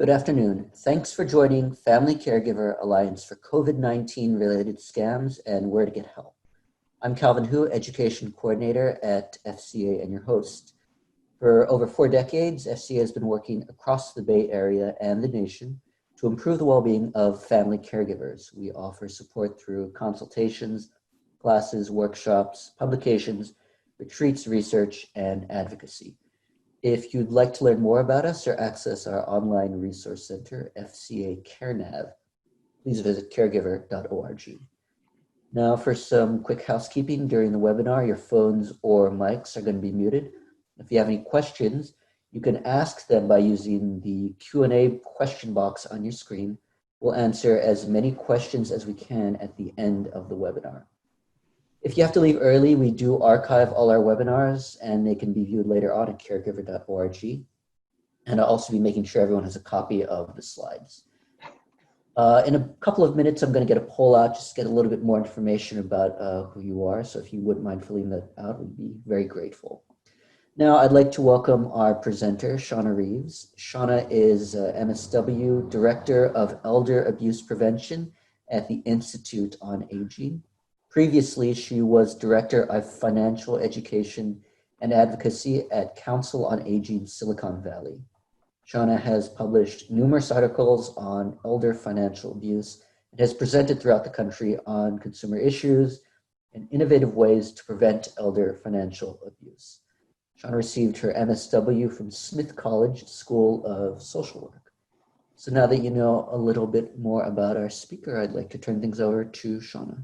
Good afternoon. Thanks for joining Family Caregiver Alliance for COVID-19 related scams and where to get help. I'm Calvin Hu, Education Coordinator at FCA and your host. For over 4 decades, FCA has been working across the Bay Area and the nation to improve the well-being of family caregivers. We offer support through consultations, classes, workshops, publications, retreats, research, and advocacy. If you'd like to learn more about us or access our online resource center, FCA CareNav, please visit caregiver.org. Now for some quick housekeeping during the webinar, your phones or mics are going to be muted. If you have any questions, you can ask them by using the Q&A question box on your screen. We'll answer as many questions as we can at the end of the webinar. If you have to leave early, we do archive all our webinars and they can be viewed later on at caregiver.org. And I'll also be making sure everyone has a copy of the slides. In a couple of minutes, I'm going to get a poll out, just to get a little bit more information about who you are. So if you wouldn't mind filling that out, we'd be very grateful. Now, I'd like to welcome our presenter, Shauna Reeves. Shauna is MSW Director of Elder Abuse Prevention at the Institute on Aging. Previously, she was Director of Financial Education and Advocacy at Council on Aging Silicon Valley. Shauna has published numerous articles on elder financial abuse and has presented throughout the country on consumer issues and innovative ways to prevent elder financial abuse. Shauna received her MSW from Smith College School of Social Work. So now that you know a little bit more about our speaker, I'd like to turn things over to Shauna.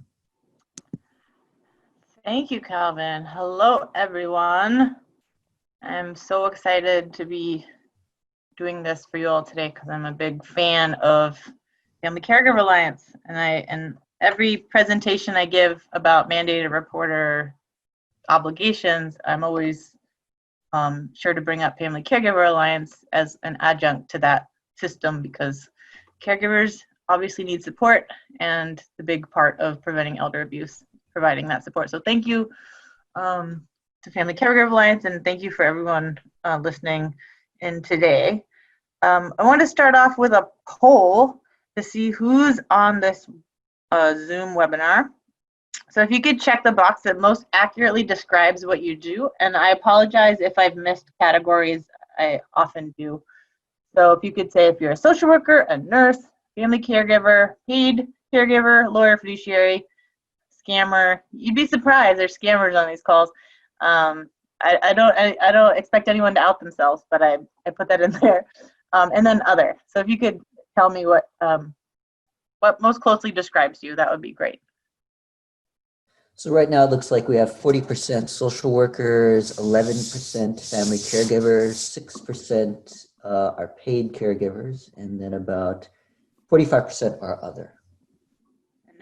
Thank you, Calvin. Hello, everyone. I'm so excited to be doing this for you all today because I'm a big fan of Family Caregiver Alliance, and every presentation I give about mandated reporter obligations, I'm always sure to bring up Family Caregiver Alliance as an adjunct to that system because caregivers obviously need support, and the big part of preventing elder abuse providing that support. So thank you to Family Caregiver Alliance, and thank you for everyone listening in today. I want to start off with a poll to see who's on this Zoom webinar. So if you could check the box that most accurately describes what you do, and I apologize if I've missed categories, I often do. So if you could say if you're a social worker, a nurse, family caregiver, paid caregiver, lawyer, fiduciary, scammer. You'd be surprised there's scammers on these calls. I don't expect anyone to out themselves, but I put that in there. And then other. So if you could tell me what most closely describes you, that would be great. So right now it looks like we have 40% social workers, 11% family caregivers, 6% are paid caregivers, and then about 45% are other.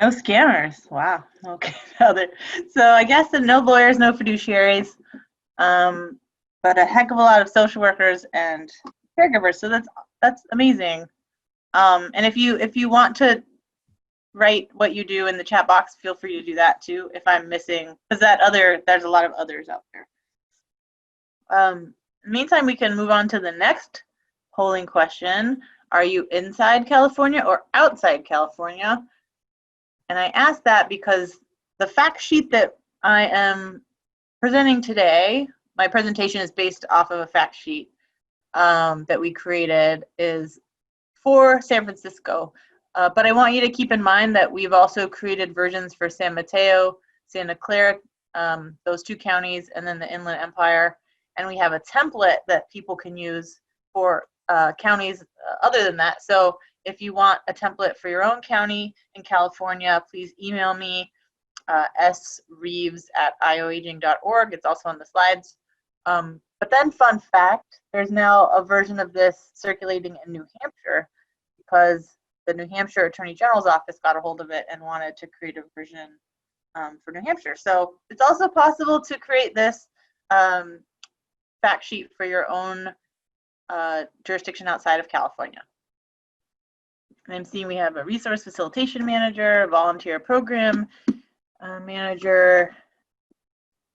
No scammers. Wow. Okay. So I guess no lawyers, no fiduciaries, but a heck of a lot of social workers and caregivers. So that's amazing. And if you want to write what you do in the chat box, feel free to do that too. If I'm missing, because there's a lot of others out there. In the meantime, we can move on to the next polling question. Are you inside California or outside California? And I ask that because the fact sheet that I am presenting today, my presentation is based off of a fact sheet that we created is for San Francisco. But I want you to keep in mind that we've also created versions for San Mateo, Santa Clara, those 2 counties, and then the Inland Empire. And we have a template that people can use for counties other than that. So if you want a template for your own county in California, please email me, sreeves@ioaging.org. It's also on the slides. But then, fun fact, there's now a version of this circulating in New Hampshire because the New Hampshire Attorney General's office got a hold of it and wanted to create a version for New Hampshire. So it's also possible to create this fact sheet for your own jurisdiction outside of California. And I'm seeing we have a resource facilitation manager, a volunteer program manager,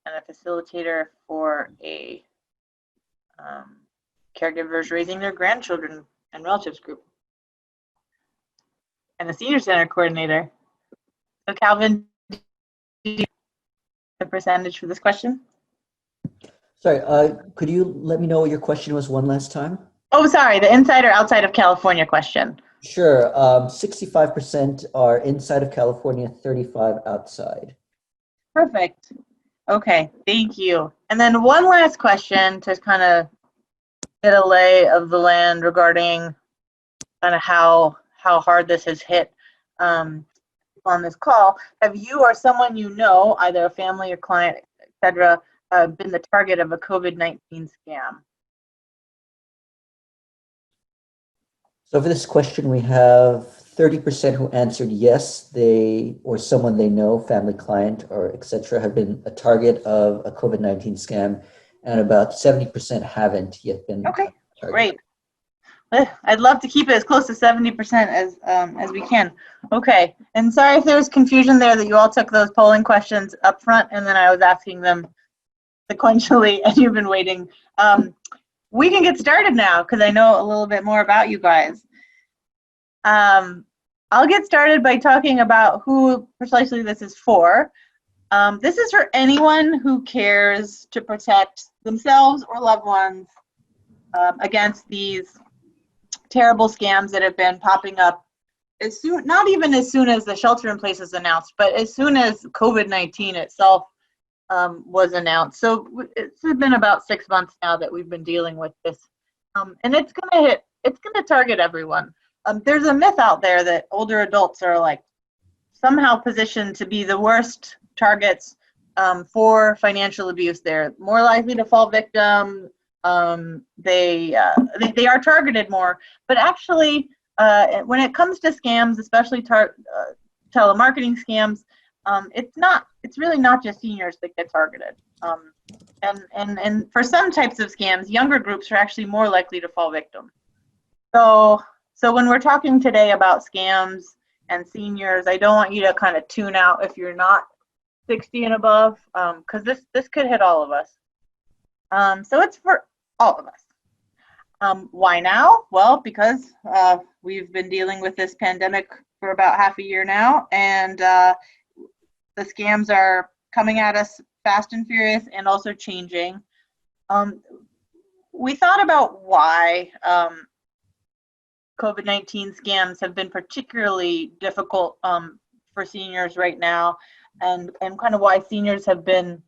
and a facilitator for a caregivers raising their grandchildren and relatives group, and the senior center coordinator. So Calvin, the percentage for this question? Sorry, could you let me know what your question was one last time? Oh, sorry, the inside or outside of California question. Sure. 65% are inside of California, 35 outside. Perfect. Okay, thank you. And then one last question to kind of get a lay of the land regarding kind of how hard this has hit on this call. Have you or someone you know, either a family or client, etc., been the target of a COVID-19 scam? So for this question, we have 30% who answered yes, they or someone they know, family, client, or etc., have been a target of a COVID-19 scam, and about 70% haven't yet been Okay, a target. great. I'd love to keep it as close to 70% as we can. Okay, and sorry if there was confusion there that you all took those polling questions up front and then I was asking them sequentially and you've been waiting. We can get started now because I know a little bit more about you guys. I'll get started by talking about who precisely this is for. This is for anyone who cares to protect themselves or loved ones against these terrible scams that have been popping up as soon, not even as soon as the shelter in place is announced, but as soon as COVID-19 itself was announced. So it's been about 6 months now that we've been dealing with this, and it's gonna target everyone. There's a myth out there that older adults are like somehow positioned to be the worst targets for financial abuse. They're more likely to fall victim. They are targeted more, but actually, when it comes to scams, especially telemarketing scams, it's really not just seniors that get targeted. And for some types of scams, younger groups are actually more likely to fall victim. So when we're talking today about scams and seniors, I don't want you to kind of tune out if you're not 60 and above, because this could hit all of us. So it's for all of us. Why now? Well, because we've been dealing with this pandemic for about half a year now, and the scams are coming at us fast and furious and also changing. We thought about why COVID-19 scams have been particularly difficult for seniors right now, and kind of why seniors have been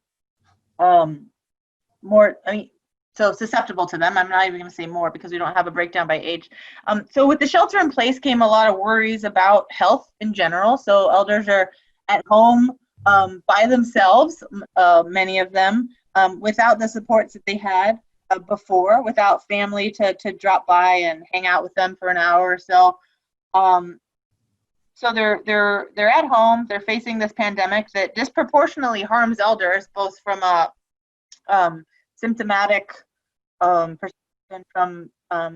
more, so susceptible to them. I'm not even going to say more because we don't have a breakdown by age. So with the shelter in place came a lot of worries about health in general. So elders are at home by themselves, many of them, without the supports that they had before, without family to drop by and hang out with them for an hour or so. So they're at home. They're facing this pandemic that disproportionately harms elders, both from a symptomatic perspective, from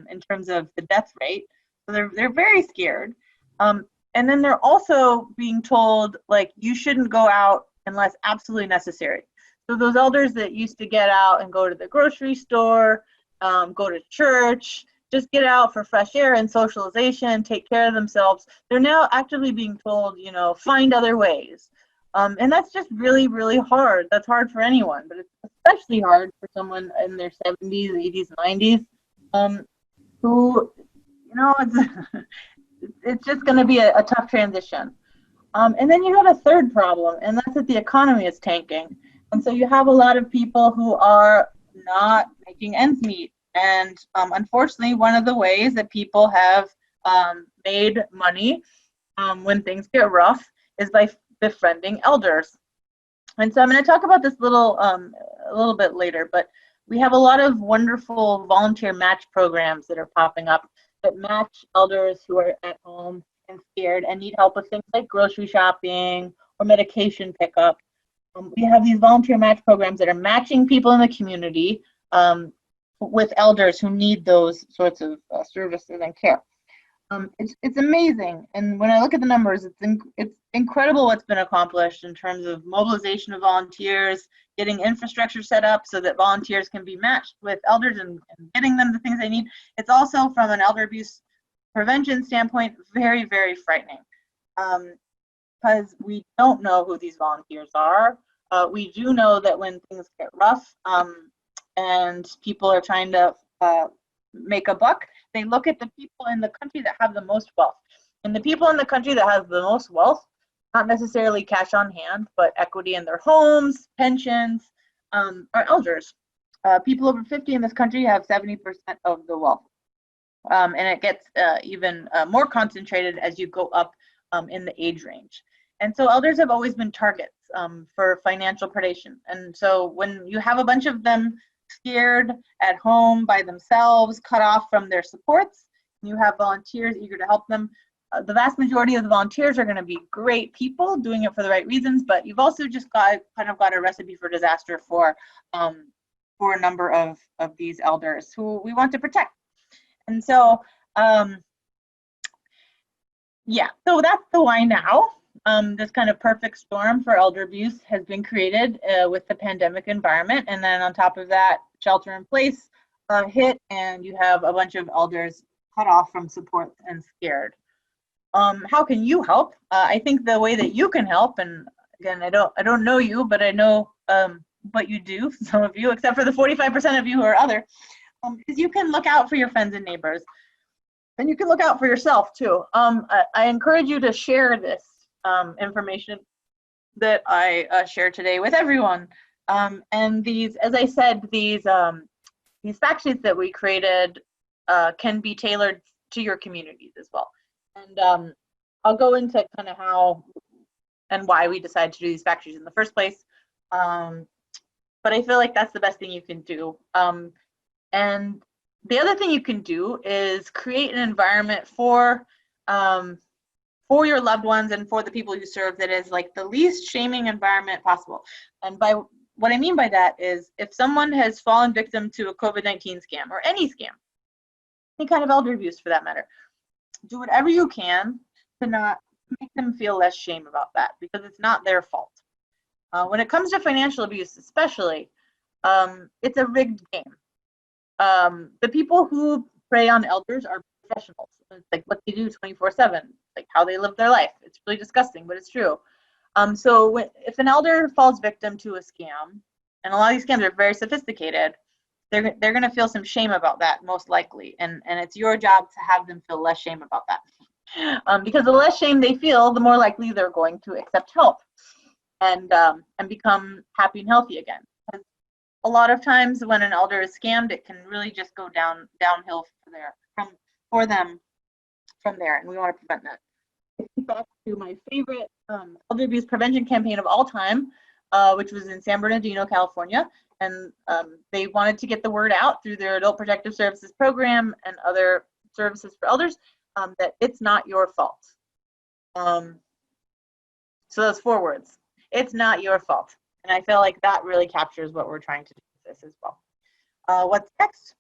in terms of the death rate. So they're very scared. And then they're also being told, like, you shouldn't go out unless absolutely necessary. So those elders that used to get out and go to the grocery store, go to church, just get out for fresh air and socialization, take care of themselves, they're now actively being told, find other ways. And that's just really, really hard. That's hard for anyone, but it's especially hard for someone in their 70s, 80s, 90s, who, it's just going to be a tough transition. And then you have a third problem, and that's that the economy is tanking. And so you have a lot of people who are not making ends meet. And unfortunately, one of the ways that people have made money when things get rough is by befriending elders. And so I'm going to talk about this a little bit later, but we have a lot of wonderful volunteer match programs that are popping up that match elders who are at home and scared and need help with things like grocery shopping or medication pickup. We have these volunteer match programs that are matching people in the community with elders who need those sorts of services and care. It's amazing, and when I look at the numbers, it's incredible what's been accomplished in terms of mobilization of volunteers, getting infrastructure set up so that volunteers can be matched with elders and getting them the things they need. It's also, from an elder abuse prevention standpoint, very, very frightening. Because we don't know who these volunteers are. We do know that when things get rough and people are trying to make a buck, they look at the people in the country that have the most wealth. And the people in the country that have the most wealth, not necessarily cash on hand, but equity in their homes, pensions, are elders. People over 50 in this country have 70% of the wealth. And it gets even more concentrated as you go up in the age range. And so elders have always been targets for financial predation. And so when you have a bunch of them scared at home by themselves, cut off from their supports, and you have volunteers eager to help them, the vast majority of the volunteers are going to be great people doing it for the right reasons, but you've also just got a recipe for disaster for a number of these elders who we want to protect. And so, yeah, so that's the why now. This kind of perfect storm for elder abuse has been created with the pandemic environment. And then on top of that, shelter in place hit, and you have a bunch of elders cut off from support and scared. How can you help? I think the way that you can help, and again, I don't know you, but I know what you do, some of you, except for the 45% of you who are other, is you can look out for your friends and neighbors. And you can look out for yourself too. I encourage you to share this information that I share today with everyone. And these, as I said, these fact sheets that we created can be tailored to your communities as well. And I'll go into kind of how and why we decided to do these fact sheets in the first place. But I feel like that's the best thing you can do. And the other thing you can do is create an environment for your loved ones and for the people you serve that is like the least shaming environment possible. And by what I mean by that is if someone has fallen victim to a COVID-19 scam or any scam, any kind of elder abuse for that matter, do whatever you can to not make them feel less shame about that, because it's not their fault. When it comes to financial abuse especially, it's a rigged game. The people who prey on elders are professionals. It's like what they do 24/7, like how they live their life. It's really disgusting, but it's true. So if an elder falls victim to a scam, and a lot of these scams are very sophisticated, they're going to feel some shame about that most likely, and it's your job to have them feel less shame about that. Because the less shame they feel, the more likely they're going to accept help and become happy and healthy again. A lot of times when an elder is scammed, it can really just go downhill for them from there, and we want to prevent that. Back to my favorite elder abuse prevention campaign of all time, which was in San Bernardino, California, and they wanted to get the word out through their Adult Protective Services program and other services for elders that it's not your fault. So those 4 words, it's not your fault. And I feel like that really captures what we're trying to do with this as well. What's next?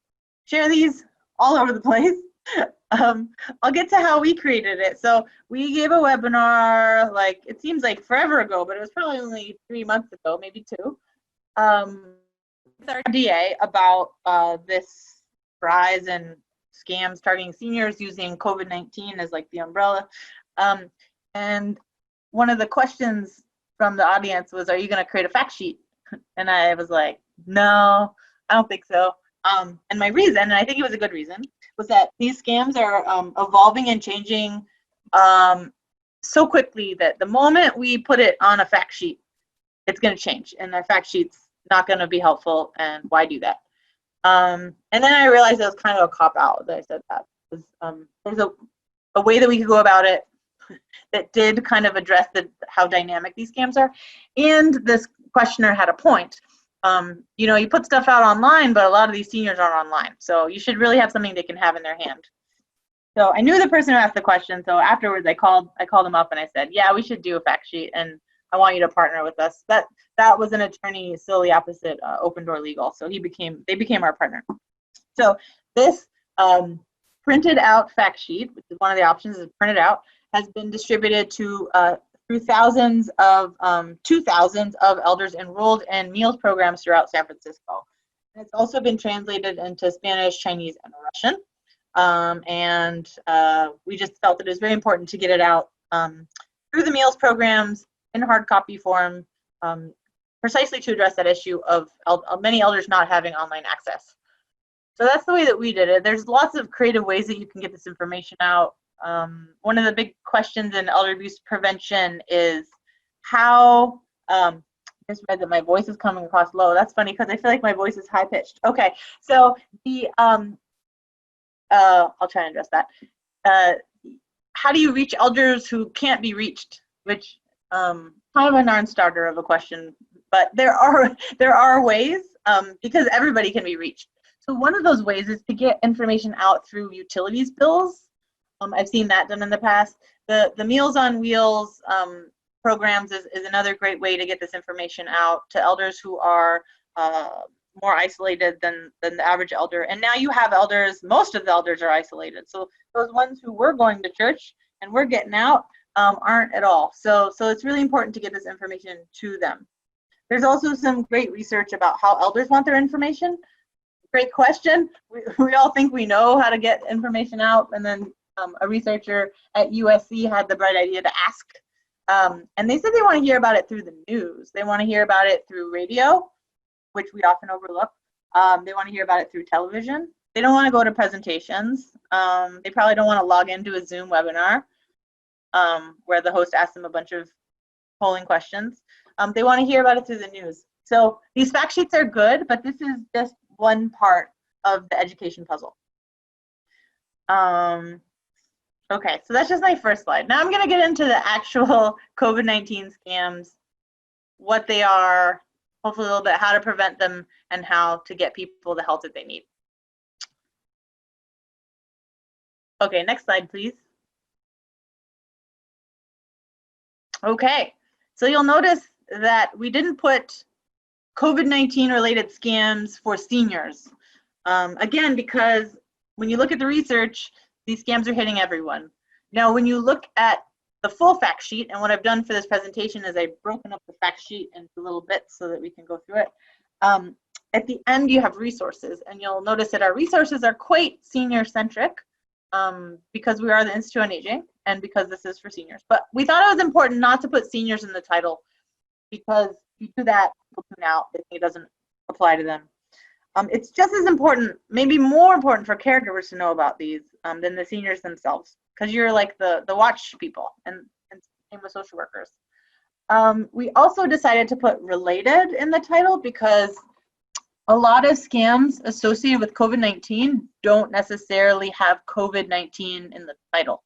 Share these all over the place. I'll get to how we created it. So we gave a webinar, like it seems like forever ago, but it was probably only 3 months ago, maybe 2, with our DA about this rise in scams targeting seniors using COVID-19 as like the umbrella. And one of the questions from the audience was, are you going to create a fact sheet? And I was like, no, I don't think so. And my reason, and I think it was a good reason, was that these scams are evolving and changing so quickly that the moment we put it on a fact sheet, it's going to change, and our fact sheet's not going to be helpful, and why do that? And then I realized it was kind of a cop-out that I said that. There's a way that we could go about it that did kind of address how dynamic these scams are, and this questioner had a point. You put stuff out online, but a lot of these seniors aren't online, so you should really have something they can have in their hand. So I knew the person who asked the question, so afterwards I called them up and I said, yeah, we should do a fact sheet, and I want you to partner with us. That was an attorney solely opposite Open Door Legal, so they became our partner. So this printed out fact sheet, which is one of the options, is printed out, has been distributed to through thousands of elders enrolled in meals programs throughout San Francisco. And it's also been translated into Spanish, Chinese, and Russian. and we just felt that it was very important to get it out through the meals programs in hard copy form, precisely to address that issue of many elders not having online access. So that's the way that we did it. There's lots of creative ways that you can get this information out. One of the big questions in elder abuse prevention is how, I just read that my voice is coming across low. That's funny because I feel like my voice is high pitched. Okay, so the, I'll try and address that. How do you reach elders who can't be reached? Which kind of a non-starter of a question, but there are ways because everybody can be reached. So one of those ways is to get information out through utilities bills. I've seen that done in the past. The Meals on Wheels programs is another great way to get this information out to elders who are more isolated than the average elder. And now you have elders, most of the elders are isolated. So those ones who were going to church and we're getting out aren't at all. So it's really important to get this information to them. There's also some great research about how elders want their information. Great question. We all think we know how to get information out, and then a researcher at USC had the bright idea to ask. And they said they want to hear about it through the news. They want to hear about it through radio, which we often overlook. They want to hear about it through television. They don't want to go to presentations. They probably don't want to log into a Zoom webinar where the host asks them a bunch of polling questions. They want to hear about it through the news. So these fact sheets are good, but this is just one part of the education puzzle. Okay, so that's just my first slide. Now I'm going to get into the actual COVID-19 scams, what they are, hopefully a little bit how to prevent them, and how to get people the help that they need. Okay, next slide, please. Okay, so you'll notice that we didn't put COVID-19 related scams for seniors. Again, because when you look at the research, these scams are hitting everyone. Now, when you look at the full fact sheet, and what I've done for this presentation is I've broken up the fact sheet into little bits so that we can go through it. At the end, you have resources, and you'll notice that our resources are quite senior-centric because we are the Institute on Aging and because this is for seniors. But we thought it was important not to put seniors in the title because if you do that, people tune out. They think it doesn't apply to them. It's just as important, maybe more important for caregivers to know about these than the seniors themselves, because you're like the watch people, and same with social workers. We also decided to put related in the title because a lot of scams associated with COVID-19 don't necessarily have COVID-19 in the title.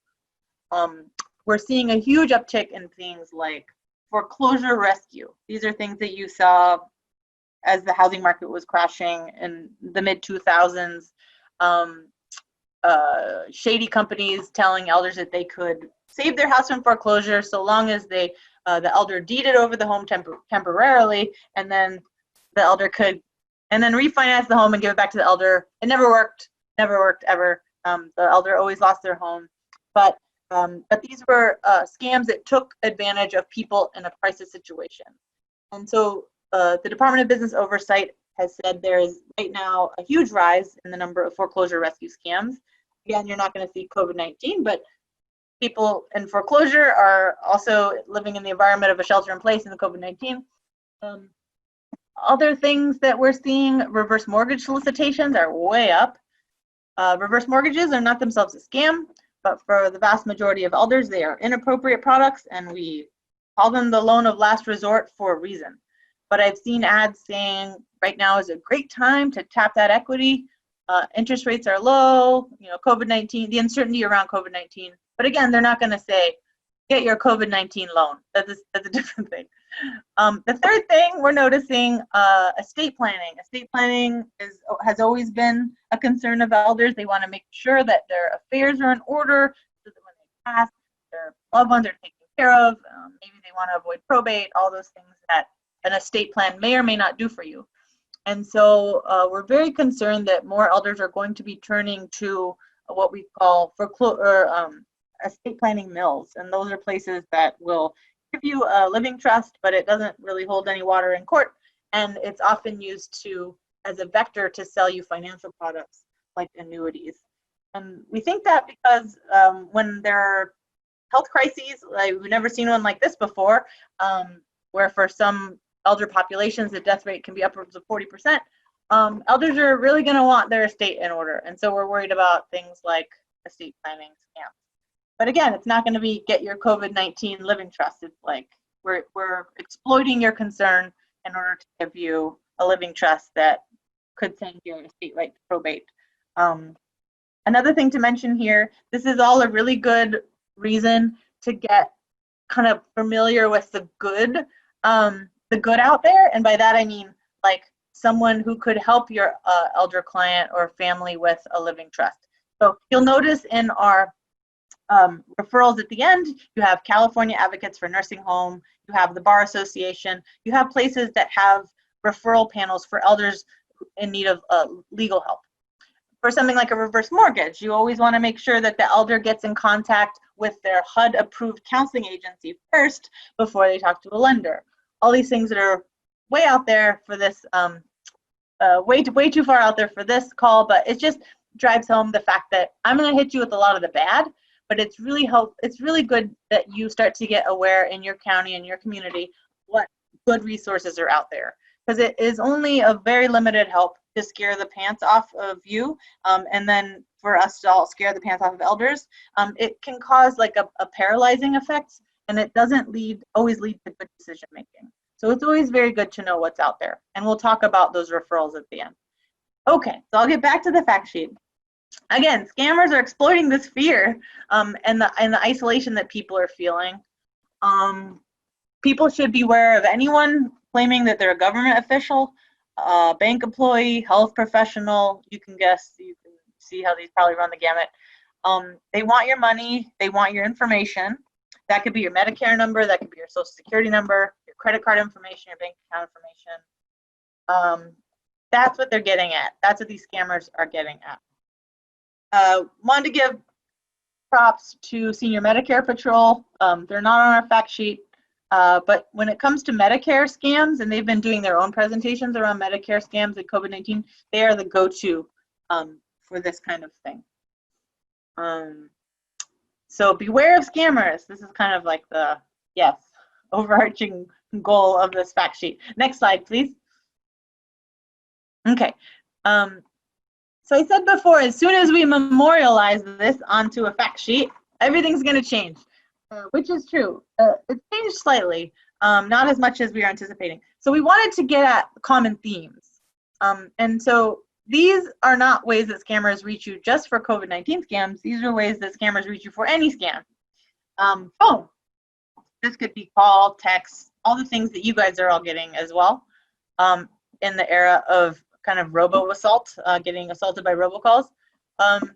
We're seeing a huge uptick in things like foreclosure rescue. These are things that you saw as the housing market was crashing in the mid-2000s. Shady companies telling elders that they could save their house from foreclosure so long as they the elder deeded over the home temporarily, and then the elder could refinance the home and give it back to the elder. It never worked ever. The elder always lost their home. But these were scams that took advantage of people in a crisis situation. And so the Department of Business Oversight has said there is right now a huge rise in the number of foreclosure rescue scams. Again, you're not going to see COVID-19, but people in foreclosure are also living in the environment of a shelter in place in the COVID-19. Other things that we're seeing, reverse mortgage solicitations are way up. Reverse mortgages are not themselves a scam, but for the vast majority of elders, they are inappropriate products, and we call them the loan of last resort for a reason. But I've seen ads saying right now is a great time to tap that equity. Interest rates are low, COVID-19, the uncertainty around COVID-19. But again, they're not going to say, get your COVID-19 loan. That's a different thing. The third thing we're noticing, estate planning. Estate planning has always been a concern of elders. They want to make sure that their affairs are in order so that when they pass, their loved ones are taken care of. Maybe they want to avoid probate, all those things that an estate plan may or may not do for you. And so we're very concerned that more elders are going to be turning to what we call estate planning mills. And those are places that will give you a living trust, but it doesn't really hold any water in court. And it's often used as a vector to sell you financial products like annuities. And we think that because when there are health crises, like we've never seen one like this before, where for some elder populations, the death rate can be upwards of 40%. Elders are really going to want their estate in order. And so we're worried about things like estate planning scams. But again, it's not going to be get your COVID-19 living trust. It's like we're exploiting your concern in order to give you a living trust that could send your estate right to probate. Another thing to mention here, this is all a really good reason to get kind of familiar with the good out there. And by that, I mean like someone who could help your elder client or family with a living trust. So you'll notice in our referrals at the end, you have California Advocates for Nursing Home, you have the Bar Association, you have places that have referral panels for elders in need of legal help. For something like a reverse mortgage, you always want to make sure that the elder gets in contact with their HUD-approved counseling agency first before they talk to a lender. All these things that are way out there for this, way too far out there for this call, but it just drives home the fact that I'm going to hit you with a lot of the bad, but it's really good that you start to get aware in your county and your community what good resources are out there, because it is only a very limited help to scare the pants off of you, and then for us to all scare the pants off of elders. It can cause like a paralyzing effect, and it doesn't always lead to good decision making. So it's always very good to know what's out there, and we'll talk about those referrals at the end. Okay, so I'll get back to the fact sheet. Again, scammers are exploiting this fear and the isolation that people are feeling. People should be aware of anyone claiming that they're a government official, bank employee, health professional. You can guess, you can see how these probably run the gamut. They want your money, they want your information. That could be your Medicare number, that could be your social security number, your credit card information, your bank account information. That's what they're getting at. That's what these scammers are getting at. Wanted to give props to Senior Medicare Patrol. They're not on our fact sheet, but when it comes to Medicare scams, and they've been doing their own presentations around Medicare scams and COVID-19, they are the go-to for this kind of thing. So beware of scammers. This is kind of like the, yes, overarching goal of this fact sheet. Next slide, please. Okay. So I said before, as soon as we memorialize this onto a fact sheet, everything's going to change, which is true. It's changed slightly, not as much as we were anticipating. So we wanted to get at common themes. And so these are not ways that scammers reach you just for COVID-19 scams. These are ways that scammers reach you for any scam. Phone. This could be call, text, all the things that you guys are all getting as well in the era of kind of robo-assault, getting assaulted by robocalls.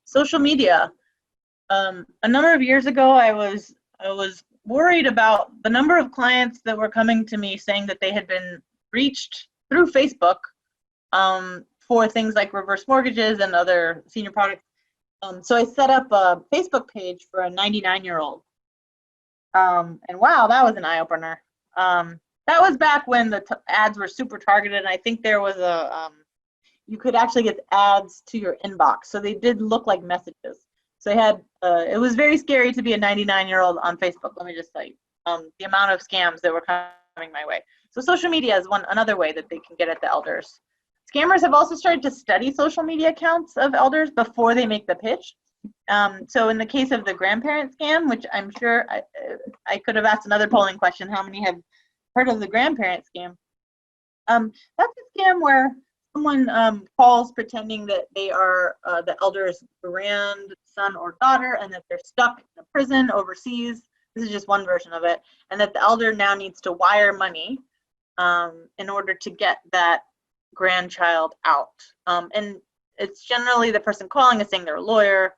Social media. A number of years ago, I was worried about the number of clients that were coming to me saying that they had been reached through Facebook for things like reverse mortgages and other senior products. So I set up a Facebook page for a 99-year-old. And wow, that was an eye-opener. That was back when the ads were super targeted, and I think there was a you could actually get ads to your inbox, so they did look like messages. So I had it was very scary to be a 99-year-old on Facebook. Let me just tell you the amount of scams that were coming my way. So social media is another way that they can get at the elders. Scammers have also started to study social media accounts of elders before they make the pitch. So in the case of the grandparent scam, which I'm sure I could have asked another polling question, how many have heard of the grandparent scam? That's a scam where someone calls pretending that they are the elder's grandson or daughter, and that they're stuck in a prison overseas. This is just one version of it, and that the elder now needs to wire money in order to get that grandchild out. And it's generally the person calling is saying they're a lawyer,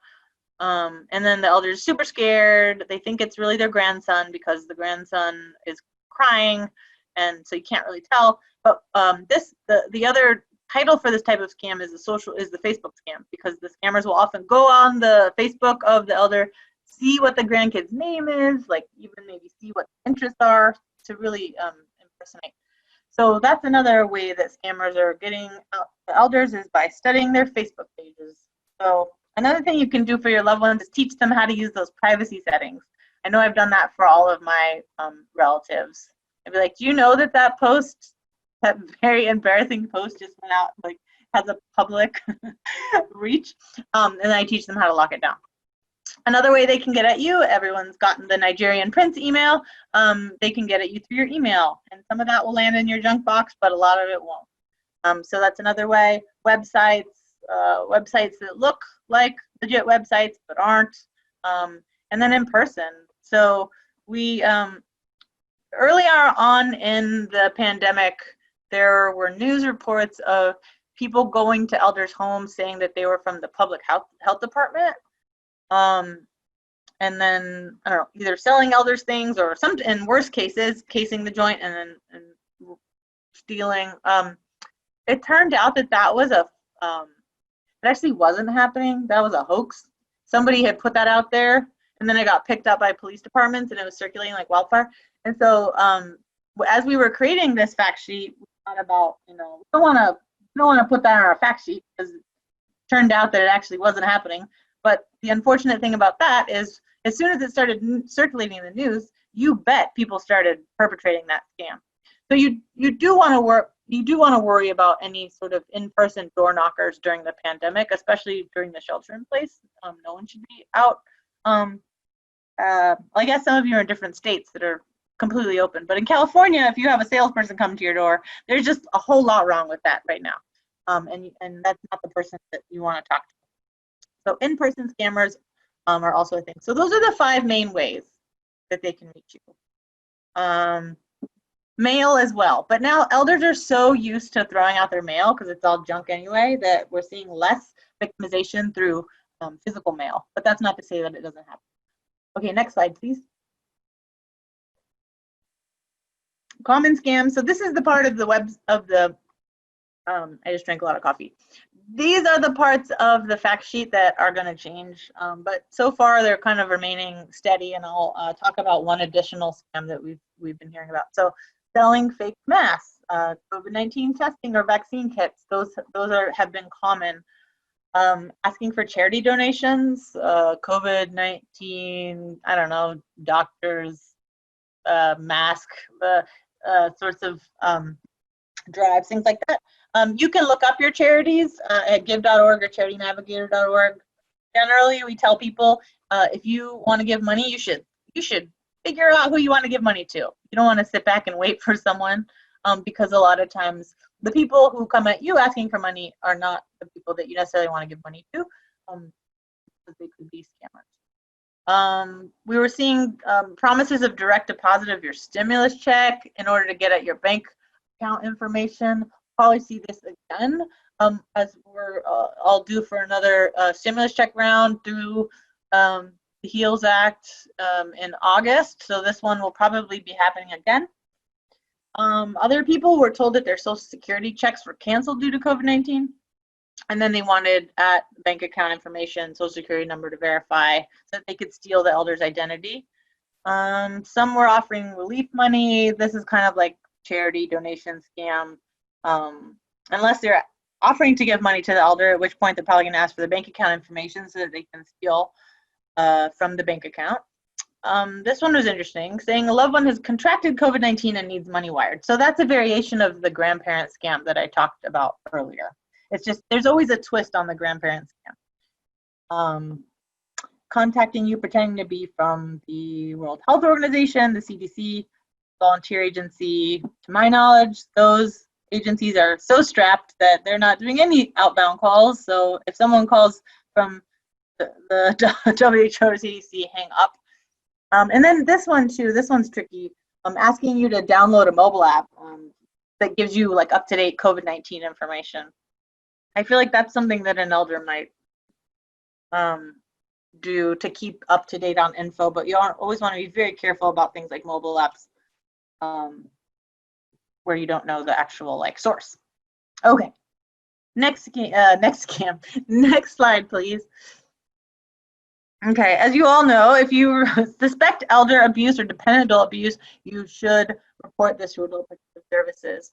and then the elder is super scared. They think it's really their grandson because the grandson is crying, and so you can't really tell. But the other title for this type of scam is the Facebook scam, because the scammers will often go on the Facebook of the elder, see what the grandkid's name is, like even maybe see what interests are to really impersonate. So that's another way that scammers are getting out the elders, is by studying their Facebook pages. So Another thing you can do for your loved ones is teach them how to use those privacy settings. I know I've done that for all of my relatives. I'd be like, do you know that that post, that very embarrassing post just went out, like has a public reach? And I teach them how to lock it down. Another way they can get at you, everyone's gotten the Nigerian prince email. They can get at you through your email, and some of that will land in your junk box, but a lot of it won't. So that's another way. Websites that look like legit websites but aren't, and then in person. So we earlier on in the pandemic, there were news reports of people going to elders' homes saying that they were from the public health department. And then, I don't know, either selling elders things or some, in worst cases, casing the joint and then stealing. It turned out that that was it actually wasn't happening. That was a hoax. Somebody had put that out there, and then it got picked up by police departments, and it was circulating like wildfire. And so, as we were creating this fact sheet, we thought about, we don't want to put that on our fact sheet because it turned out that it actually wasn't happening. But the unfortunate thing about that is, as soon as it started circulating in the news, you bet people started perpetrating that scam. So you do want to worry about any sort of in-person door knockers during the pandemic, especially during the shelter-in-place. No one should be out. I guess some of you are in different states that are completely open, but in California, if you have a salesperson come to your door, there's just a whole lot wrong with that right now, and that's not the person that you want to talk to. So in-person scammers are also a thing. So those are the 5 main ways that they can reach you. Mail as well, but now elders are so used to throwing out their mail because it's all junk anyway that we're seeing less victimization through physical mail, but that's not to say that it doesn't happen. Okay, next slide, please. Common scams. So this is the part of the I just drank a lot of coffee. These are the parts of the fact sheet that are going to change, but so far they're kind of remaining steady, and I'll talk about one additional scam that we've been hearing about. So selling fake masks, COVID-19 testing or vaccine kits, those have been common. Asking for charity donations, COVID-19, I don't know, doctors, mask, sorts of drives, things like that. You can look up your charities at give.org or charitynavigator.org. Generally, we tell people if you want to give money, you should figure out who you want to give money to. You don't want to sit back and wait for someone, because a lot of times the people who come at you asking for money are not the people that you necessarily want to give money to, because they could be scammers. We were seeing promises of direct deposit of your stimulus check in order to get at your bank account information. Probably see this again as we're all due for another stimulus check round through the HEALS Act in August. So this one will probably be happening again. Other people were told that their Social Security checks were canceled due to COVID-19, and then they wanted at bank account information, Social Security number to verify so that they could steal the elder's identity. Some were offering relief money. This is kind of like charity donation scam. Unless they're offering to give money to the elder, at which point they're probably going to ask for the bank account information so that they can steal from the bank account. This one was interesting, saying a loved one has contracted COVID-19 and needs money wired. So that's a variation of the grandparent scam that I talked about earlier. It's just, there's always a twist on the grandparent scam. Contacting you pretending to be from the World Health Organization, the CDC, volunteer agency. To my knowledge, those agencies are so strapped that they're not doing any outbound calls. So if someone calls from the WHO or CDC, hang up. And then this one too, this one's tricky. Asking you to download a mobile app that gives you like up-to-date COVID-19 information. I feel like that's something that an elder might do to keep up to date on info, but you always want to be very careful about things like mobile apps where you don't know the actual like source. Okay, next scam. Next slide, please. Okay, as you all know, if you suspect elder abuse or dependent adult abuse, you should report this to Adult Protective Services.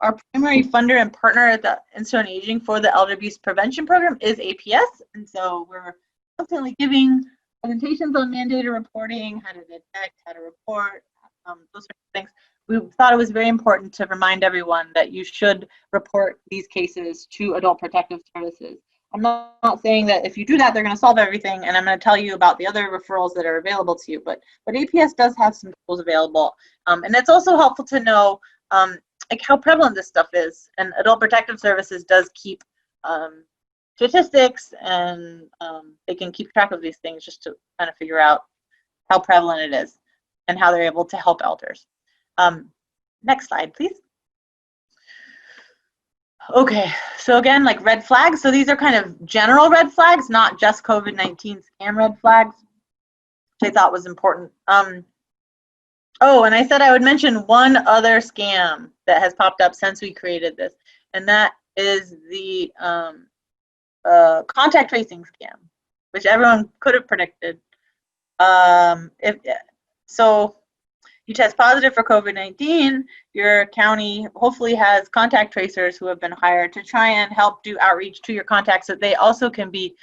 Our primary funder and partner at the Institute on Aging for the Elder Abuse Prevention Program is APS, and so we're constantly giving presentations on mandated reporting, how to detect, how to report, those sorts of things. We thought it was very important to remind everyone that you should report these cases to Adult Protective Services. I'm not saying that if you do that, they're going to solve everything, and I'm going to tell you about the other referrals that are available to you, but APS does have some tools available. And it's also helpful to know like how prevalent this stuff is, and Adult Protective Services does keep statistics, and they can keep track of these things just to kind of figure out how prevalent it is and how they're able to help elders. Next slide, please. Okay, so again, like red flags. So these are kind of general red flags, not just COVID-19 scam red flags, which I thought was important. Oh, and I said I would mention one other scam that has popped up since we created this, and that is the contact tracing scam, which everyone could have predicted. So you test positive for COVID-19, your county hopefully has contact tracers who have been hired to try and help do outreach to your contacts so they also can be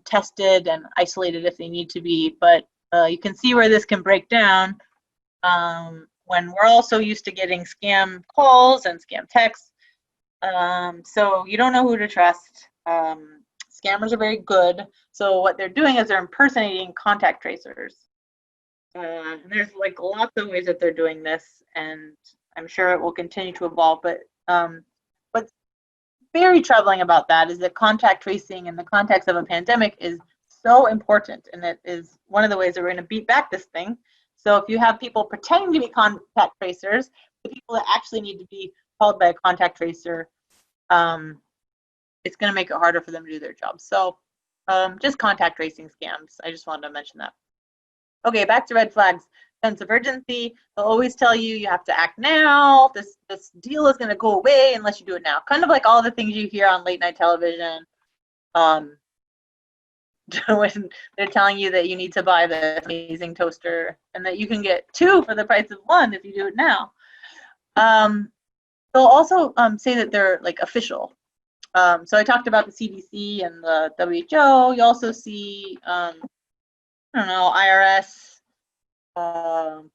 tested and isolated if they need to be. But you can see where this can break down when we're also used to getting scam calls and scam texts. So you don't know who to trust. Scammers are very good. So what they're doing is they're impersonating contact tracers. And there's like lots of ways that they're doing this, and I'm sure it will continue to evolve. But what's very troubling about that is that contact tracing in the context of a pandemic is so important, and it is one of the ways that we're going to beat back this thing. So if you have people pretending to be contact tracers, the people that actually need to be called by a contact tracer, it's going to make it harder for them to do their job. So just contact tracing scams. I just wanted to mention that. Okay, back to red flags. Sense of urgency. They'll always tell you you have to act now. This deal is going to go away unless you do it now. Kind of like all the things you hear on late night television. When they're telling you that you need to buy this amazing toaster and that you can get 2 for the price of 1 if you do it now. They'll also say that they're like official. So I talked about the CDC and the WHO. You also see I don't know, IRS,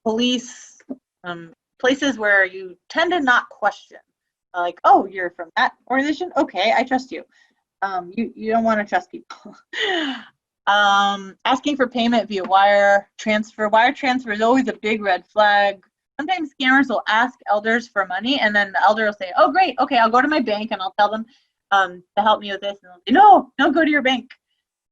police, places where you tend to not question. Like, oh, you're from that organization? Okay, I trust you. You don't want to trust people. Asking for payment via wire transfer. Wire transfer is always a big red flag. Sometimes scammers will ask elders for money, and then the elder will say, oh, great, okay, I'll go to my bank and I'll tell them to help me with this. And they'll say, no, don't go to your bank.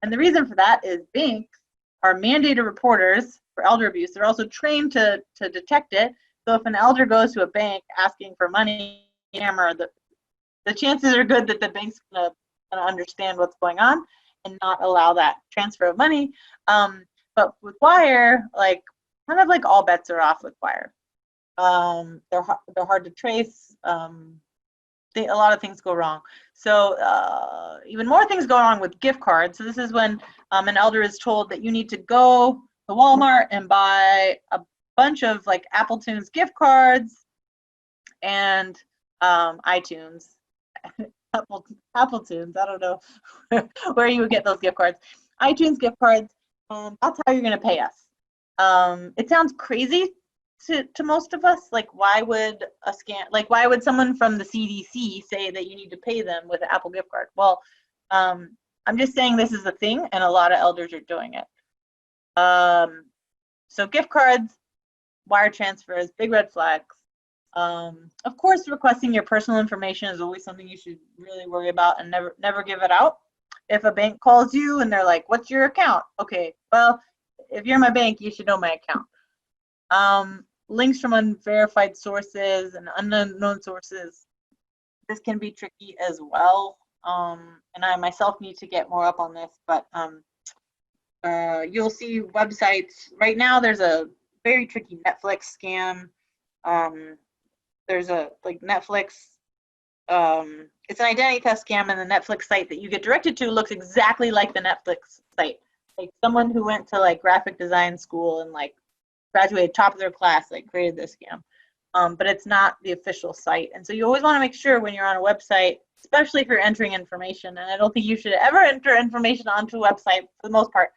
And the reason for that is banks are mandated reporters for elder abuse. They're also trained to detect it. So if an elder goes to a bank asking for money, the chances are good that the bank's gonna understand what's going on and not allow that transfer of money. But with wire, like kind of like all bets are off with wire. They're hard to trace. A lot of things go wrong. So even more things go wrong with gift cards. So this is when an elder is told that you need to go to Walmart and buy a bunch of like Appletoons gift cards and iTunes. Appletoons, I don't know where you would get those gift cards. iTunes gift cards, that's how you're going to pay us. It sounds crazy to most of us. Like, why would why would someone from the CDC say that you need to pay them with an Apple gift card? Well, I'm just saying this is a thing, and a lot of elders are doing it. So gift cards, wire transfers, big red flags. Of course, requesting your personal information is always something you should really worry about and never give it out. If a bank calls you and they're like, what's your account? Okay, well, if you're my bank, you should know my account. Links from unverified sources and unknown sources. This can be tricky as well. And I myself need to get more up on this, but you'll see websites. Right now, there's a very tricky Netflix scam. There's a Netflix, it's an identity theft scam, and the Netflix site that you get directed to looks exactly like the Netflix site. Like someone who went to like graphic design school and like graduated top of their class, like created this scam. but it's not the official site. And so you always want to make sure when you're on a website, especially if you're entering information, and I don't think you should ever enter information onto a website for the most part,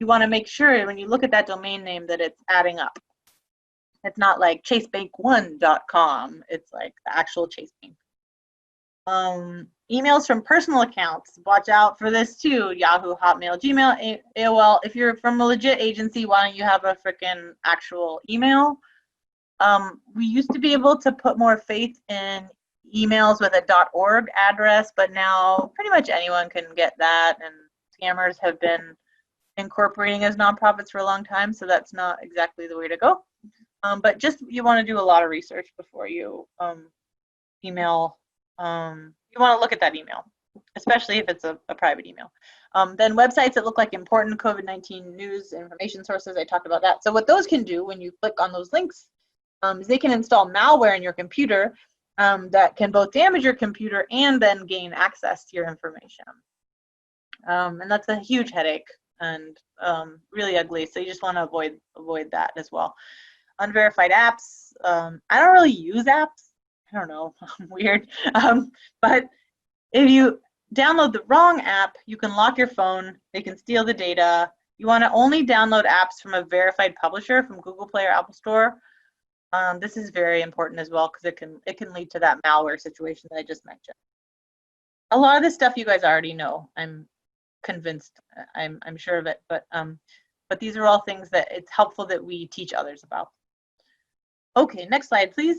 you want to make sure when you look at that domain name that it's adding up. It's not like chasebank1.com. It's like the actual Chase Bank. Emails from personal accounts. Watch out for this too. Yahoo, Hotmail, Gmail, AOL. If you're from a legit agency, why don't you have a freaking actual email? We used to be able to put more faith in emails with a .org address, but now pretty much anyone can get that, and scammers have been incorporating as nonprofits for a long time, so that's not exactly the way to go. But just you want to do a lot of research before you email. You want to look at that email, especially if it's a private email. Then websites that look like important COVID-19 news information sources, I talked about that. So what those can do when you click on those links is they can install malware in your computer that can both damage your computer and then gain access to your information. And that's a huge headache and really ugly. So you just want to avoid that as well. Unverified apps. I don't really use apps. I don't know, weird. But if you download the wrong app, you can lock your phone. They can steal the data. You want to only download apps from a verified publisher from Google Play or Apple Store. This is very important as well because it can lead to that malware situation that I just mentioned. A lot of this stuff you guys already know. I'm convinced. I'm sure of it. But these are all things that it's helpful that we teach others about. Okay, next slide, please.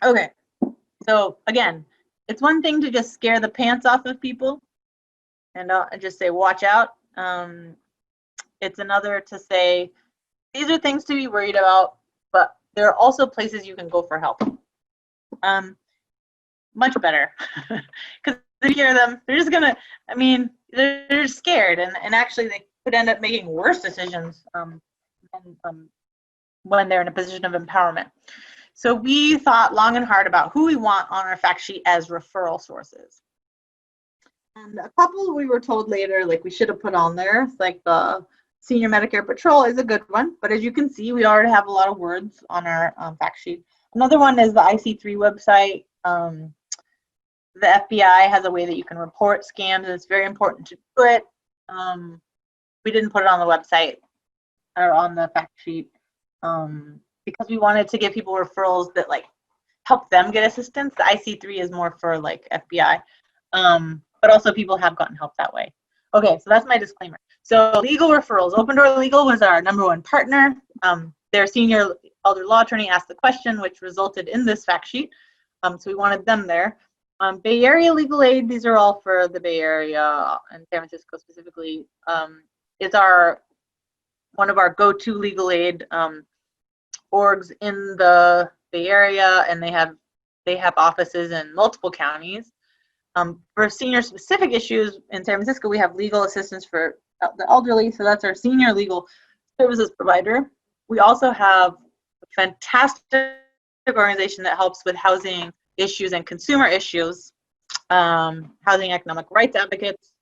Okay, so again, it's one thing to just scare the pants off of people and just say, watch out. It's another to say, these are things to be worried about, but there are also places you can go for help. Much better, because if you hear them, they're just gonna, I mean, they're scared, and actually they could end up making worse decisions when they're in a position of empowerment. So we thought long and hard about who we want on our fact sheet as referral sources. And a couple we were told later, like we should have put on there, like the Senior Medicare Patrol is a good one, but as you can see, we already have a lot of words on our fact sheet. Another one is the IC3 website. The FBI has a way that you can report scams, and it's very important to do it. We didn't put it on the website or on the fact sheet because we wanted to give people referrals that like help them get assistance. The IC3 is more for like FBI, but also people have gotten help that way. Okay, so that's my disclaimer. So legal referrals. Open Door Legal was our #1 partner. Their senior elder law attorney asked the question, which resulted in this fact sheet. So we wanted them there. Bay Area Legal Aid, these are all for the Bay Area and San Francisco specifically. It's one of our go-to legal aid orgs in the Bay Area, and they have offices in multiple counties. For senior specific issues in San Francisco, we have legal assistance for the elderly, so that's our senior legal services provider. We also have a fantastic organization that helps with housing issues and consumer issues, housing economic rights advocates,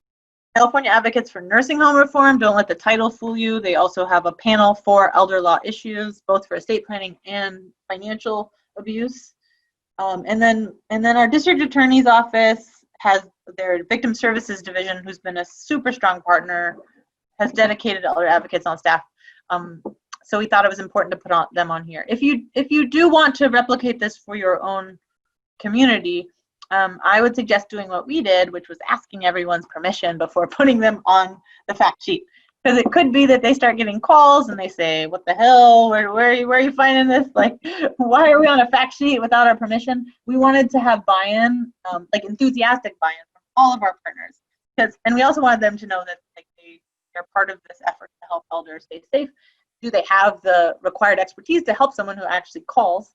California Advocates for Nursing Home Reform. Don't let the title fool you. They also have a panel for elder law issues, both for estate planning and financial abuse. And then our district attorney's office has their victim services division, who's been a super strong partner, has dedicated elder advocates on staff. So we thought it was important to put them on here. If you do want to replicate this for your own community, I would suggest doing what we did, which was asking everyone's permission before putting them on the fact sheet. Because it could be that they start getting calls and they say, what the hell, where are you finding this? Like, why are we on a fact sheet without our permission? We wanted to have buy-in, like enthusiastic buy-in from all of our partners. And we also wanted them to know that like they're part of this effort to help elders stay safe. Do they have the required expertise to help someone who actually calls?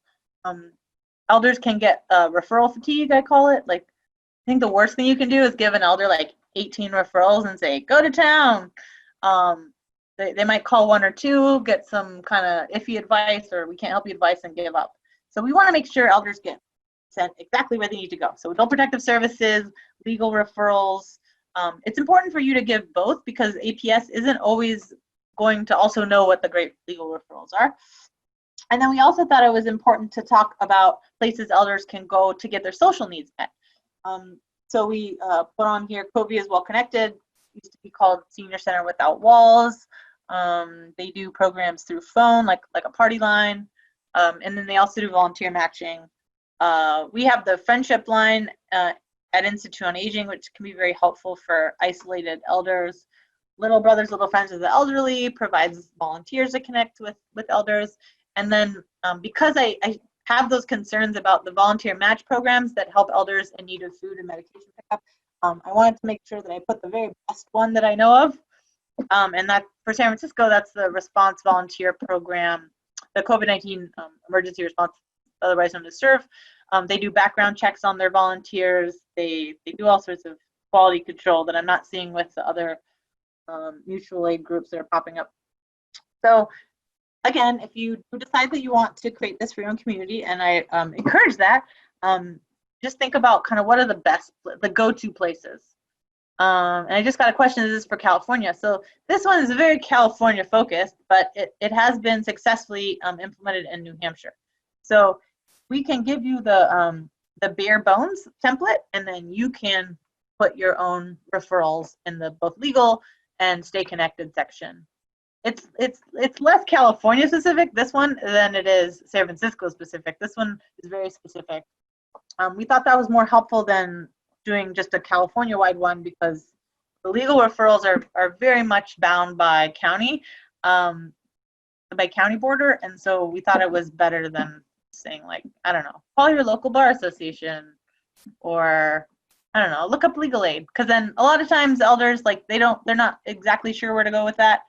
Elders can get referral fatigue, I call it. Like, I think the worst thing you can do is give an elder like 18 referrals and say, go to town. They might call one or two, get some kind of iffy advice, or we can't help you advice and give up. So we want to make sure elders get sent exactly where they need to go. So adult protective services, legal referrals. It's important for you to give both because APS isn't always going to also know what the great legal referrals are. And then we also thought it was important to talk about places elders can go to get their social needs met. So we put on here, Covey is Well Connected, used to be called Senior Center Without Walls. They do programs through phone, like a party line. And then they also do volunteer matching. We have the friendship line at Institute on Aging, which can be very helpful for isolated elders. Little Brothers, Little Friends of the Elderly provides volunteers to connect with elders. And then because I have those concerns about the volunteer match programs that help elders in need of food and medication pickup, I wanted to make sure that I put the very best one that I know of. And that for San Francisco, that's the Response Volunteer Program, the COVID-19 Emergency Response, otherwise known as SERV. They do background checks on their volunteers. They do all sorts of quality control that I'm not seeing with the other mutual aid groups that are popping up. So again, if you decide that you want to create this for your own community, and I encourage that, just think about kind of what are the go-to places. And I just got a question, is this for California? So this one is very California focused, but it has been successfully implemented in New Hampshire. So we can give you the bare bones template, and then you can put your own referrals in the both legal and stay connected section. It's less California specific, this one, than it is San Francisco specific. This one is very specific. We thought that was more helpful than doing just a California-wide one, because the legal referrals are very much bound by county border, and so we thought it was better than saying, like, I don't know, call your local bar association, or I don't know, look up legal aid, because then a lot of times elders, like, they're not exactly sure where to go with that.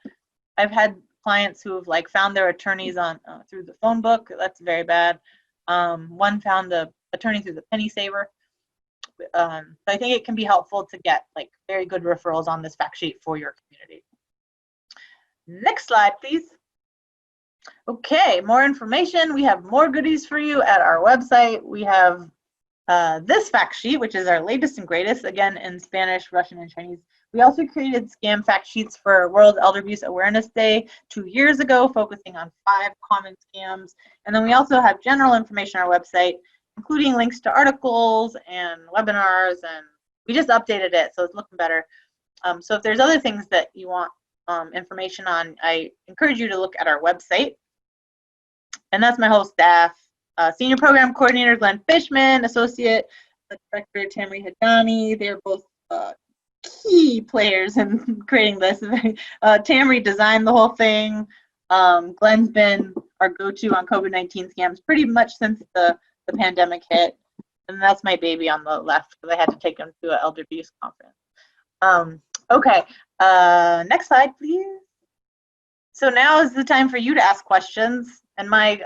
I've had clients who have like found their attorneys on through the phone book. That's very bad. One found the attorney through the Penny Saver. So I think it can be helpful to get like very good referrals on this fact sheet for your community. Next slide, please. Okay, more information. We have more goodies for you at our website. We have this fact sheet, which is our latest and greatest, again in Spanish, Russian, and Chinese. We also created scam fact sheets for World Elder Abuse Awareness Day 2 years ago, focusing on 5 common scams. And then we also have general information on our website, including links to articles and webinars, and we just updated it, so it's looking better. So if there's other things that you want information on, I encourage you to look at our website. And that's my whole staff. Senior Program Coordinator Glenn Fishman, Associate Director Tamri Hajani. They're both key players in creating this. Tamri designed the whole thing. Glenn's been our go-to on COVID-19 scams pretty much since the pandemic hit. And that's my baby on the left, because I had to take him to an elder abuse conference. Okay, next slide, please. So now is the time for you to ask questions. And my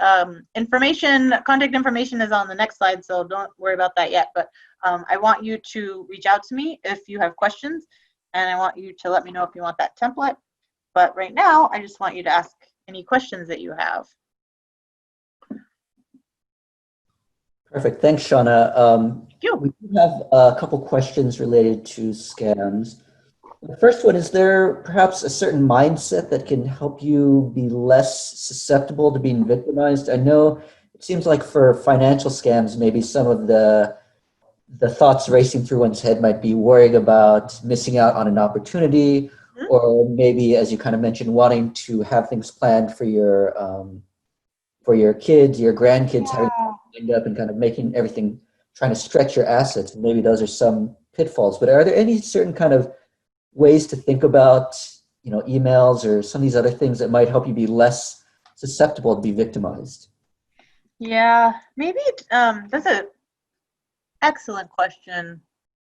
contact information is on the next slide, so don't worry about that yet. But I want you to reach out to me if you have questions, and I want you to let me know if you want that template. But right now, I just want you to ask any questions that you have. Perfect. Thanks, Shauna. Thank you. We do have a couple questions related to scams. The first one, is there perhaps a certain mindset that can help you be less susceptible to being victimized? I know it seems like for financial scams, maybe some of the thoughts racing through one's head might be worrying about missing out on an opportunity, or maybe, as you kind of mentioned, wanting to have things planned for your kids, your grandkids, having lined up and kind of making everything, trying to stretch your assets. Maybe those are some pitfalls. But are there any certain kind of ways to think about, emails or some of these other things that might help you be less susceptible to be victimized? Yeah, maybe that's an excellent question.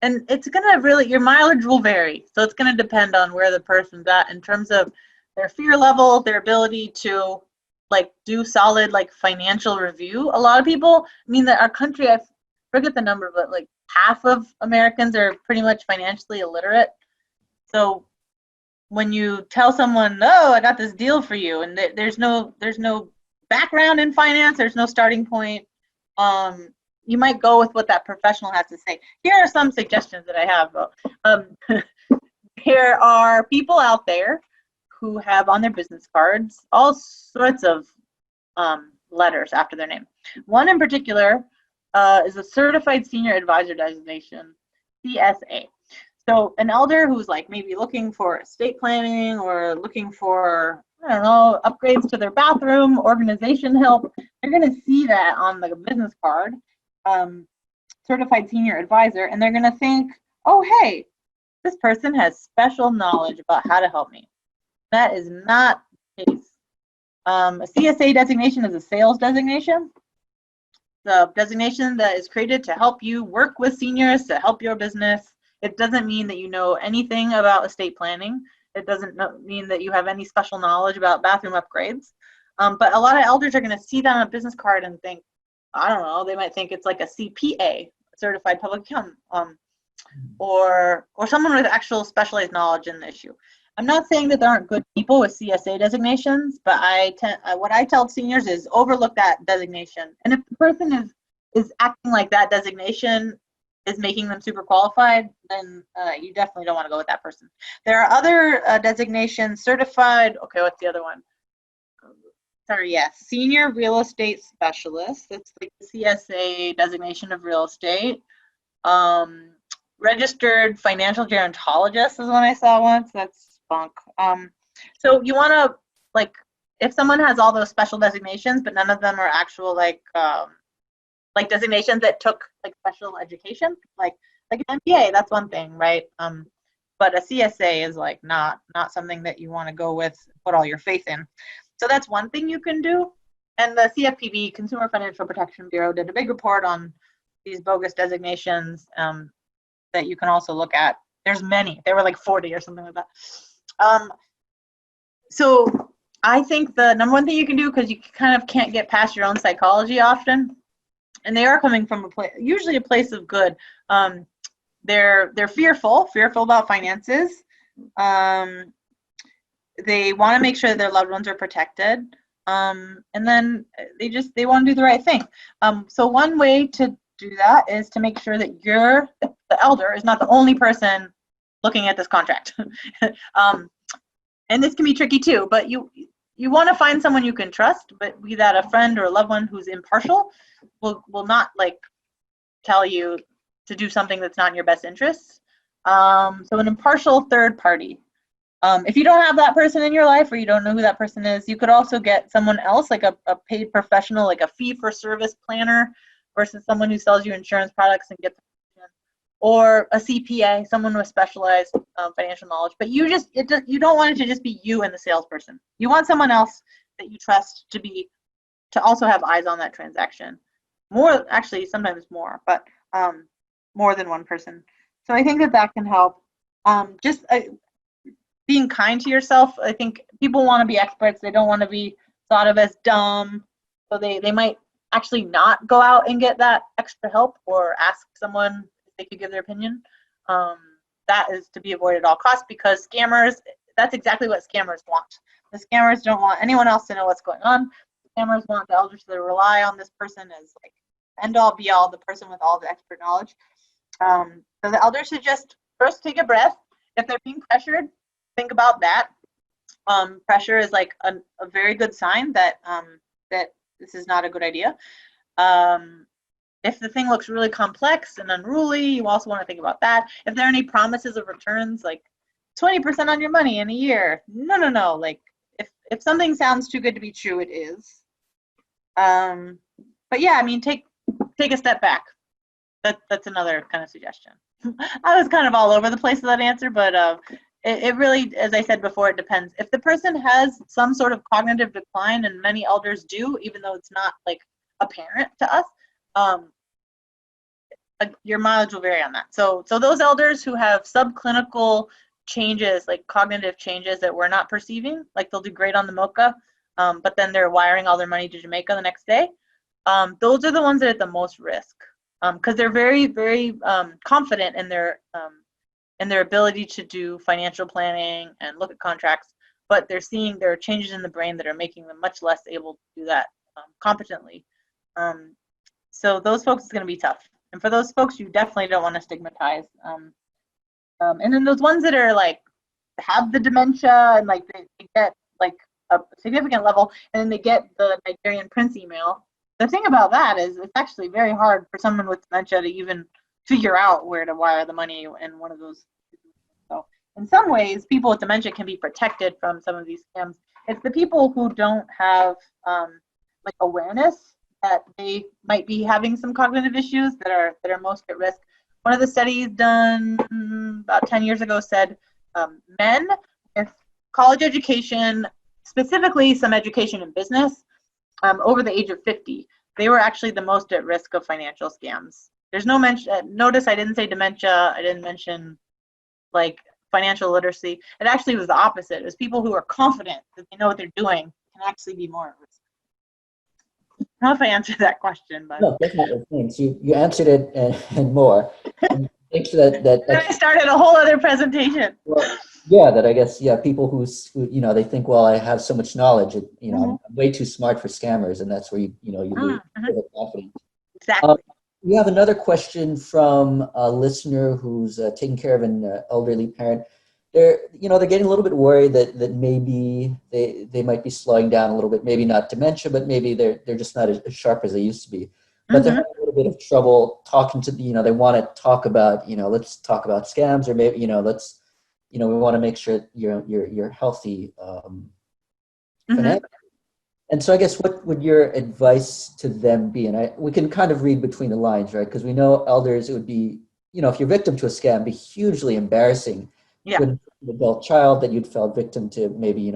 And it's gonna really, your mileage will vary. So it's gonna depend on where the person's at in terms of their fear level, their ability to like do solid like financial review. A lot of people, I mean, that our country, I forget the number, but like half of Americans are pretty much financially illiterate. So when you tell someone, "Oh, I got this deal for you," and there's no background in finance, there's no starting point, you might go with what that professional has to say. Here are some suggestions that I have. There are people out there who have on their business cards all sorts of letters after their name. One in particular is a Certified Senior Advisor Designation, CSA. So an elder who's like maybe looking for estate planning or looking for, I don't know, upgrades to their bathroom, organization help, they're going to see that on the business card, Certified Senior Advisor, and they're going to think, oh, hey, this person has special knowledge about how to help me. That is not the case. A CSA designation is a sales designation. The designation that is created to help you work with seniors to help your business. It doesn't mean that you know anything about estate planning. It doesn't mean that you have any special knowledge about bathroom upgrades. But a lot of elders are going to see that on a business card and think, I don't know, they might think it's like a CPA, Certified Public Accountant, or someone with actual specialized knowledge in the issue. I'm not saying that there aren't good people with CSA designations, but what I tell seniors is overlook that designation. And if the person is acting like that designation is making them super qualified, then you definitely don't want to go with that person. There are other designations, certified, okay, what's the other one? Sorry, yes, Senior Real Estate Specialist. That's like the CSA designation of real estate. Registered Financial Gerontologist is one I saw once. That's spunk. So you want to, like, if someone has all those special designations, but none of them are actual like designations that took like special education, like an MBA, that's one thing, right? But a CSA is like not something that you want to go with, put all your faith in. So that's one thing you can do. And the CFPB, Consumer Financial Protection Bureau, did a big report on these bogus designations that you can also look at. There's many. There were like 40 or something like that. So I think the number one thing you can do, because you kind of can't get past your own psychology often, and they are coming from usually a place of good. They're fearful about finances. They want to make sure their loved ones are protected, and then they want to do the right thing. So one way to do that is to make sure that the elder is not the only person looking at this contract. And this can be tricky too, but you want to find someone you can trust, but be that a friend or a loved one who's impartial, will not like tell you to do something that's not in your best interests. So an impartial third party. If you don't have that person in your life, or you don't know who that person is, you could also get someone else, like a paid professional, like a fee-for-service planner, versus someone who sells you insurance products and gets, or a CPA, someone with specialized financial knowledge. But you don't want it to just be you and the salesperson. You want someone else that you trust to also have eyes on that transaction. More, actually, sometimes more, but more than one person. So I think that can help. Just being kind to yourself. I think people want to be experts. They don't want to be thought of as dumb. So they might actually not go out and get that extra help or ask someone if they could give their opinion. That is to be avoided at all costs, because scammers, that's exactly what scammers want. The scammers don't want anyone else to know what's going on. The scammers want the elders to rely on this person as like end all be all, the person with all the expert knowledge. So the elders should just first take a breath. If they're being pressured, think about that. Pressure is like a very good sign that that this is not a good idea. If the thing looks really complex and unruly, you also want to think about that. If there are any promises of returns, like 20% on your money in a year, no. Like if something sounds too good to be true, it is. But yeah, I mean, take a step back. That's another kind of suggestion. I was kind of all over the place with that answer, but it really, as I said before, it depends. If the person has some sort of cognitive decline, and many elders do, even though it's not like apparent to us, your mileage will vary on that. So those elders who have subclinical changes, like cognitive changes that we're not perceiving, like they'll do great on the MOCA, but then they're wiring all their money to Jamaica the next day. Those are the ones that are at the most risk, because they're very, very confident in their ability to do financial planning and look at contracts, but they're seeing there are changes in the brain that are making them much less able to do that competently. So those folks is going to be tough. And for those folks, you definitely don't want to stigmatize. And then those ones that are like have the dementia and like they get like a significant level, and then they get the Nigerian prince email. The thing about that is it's actually very hard for someone with dementia to even figure out where to wire the money in one of those. So in some ways, people with dementia can be protected from some of these scams. It's the people who don't have like awareness that they might be having some cognitive issues that are most at risk. One of the studies done about 10 years ago said men with college education, specifically some education in business, over the age of 50, they were actually the most at risk of financial scams. There's no mention, notice I didn't say dementia, I didn't mention like financial literacy. It actually was the opposite. It was people who are confident that they know what they're doing can actually be more at risk. I don't know if I answered that question, but No, definitely. Thanks. You answered it and more. And thanks for that. Then I started a whole other presentation. Well, yeah, that I guess, yeah, people who they think, well, I have so much knowledge, I'm way too smart for scammers, and that's where you lose the confidence. Exactly. We have another question from a listener who's taking care of an elderly parent. They're getting a little bit worried that maybe they might be slowing down a little bit, maybe not dementia, but maybe they're just not as sharp as they used to be. But they're having a little bit of trouble talking to they want to talk about, let's talk about scams, or maybe, let's we want to make sure you're healthy financially. And so I guess what would your advice to them be? And we can kind of read between the lines, right? Because we know elders, it would be, if you're victim to a scam, be hugely embarrassing to an adult child that you'd fell victim to maybe,